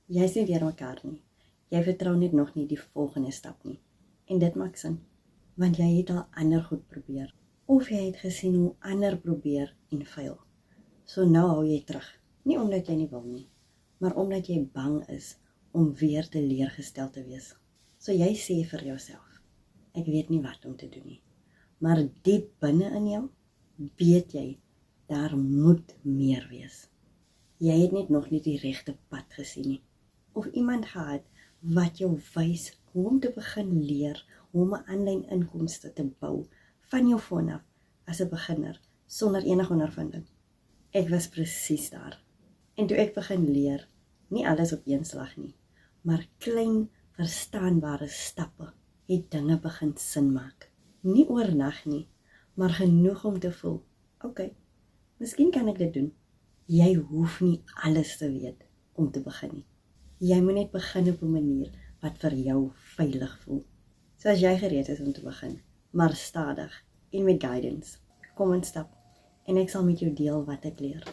Jy is nie deur mekaar nie. Jy vertrou net nog nie die volgende stap nie. En dit maak sin, want jy het al ander goed probeer. Of jy het gesien hoe ander probeer en fail. So nou hou jy terug. Nie omdat jy nie wil nie, maar omdat jy bang is om weer teleurgestel te wees. So jy sê vir jouself, ek weet nie wat om te doen nie. Maar diep binne in jou, weet jy, daar moet meer wees. Jy het net nog nie die regte pad gesien nie. Of iemand gehad wat jou wys hoe om te begin leer, hoe om 'n aanlyn inkomste te bou, van jou foon af, as 'n beginner, sonder enige ondervinding. Ek was presies daar. En toe ek begin leer, nie alles op een slag nie, maar klein, verstaanbare stappe, het dinge begin sin maak. Nie oornag nie, maar genoeg om te voel, okay, miskien kan ek dit doen. Jy hoef nie alles te weet om te begin nie. Jy moet net begin op 'n manier wat vir jou veilig voel. So as jy gereed is om te begin, maar stadig en met guidance, kom en stap en ek sal met jou deel wat ek leer.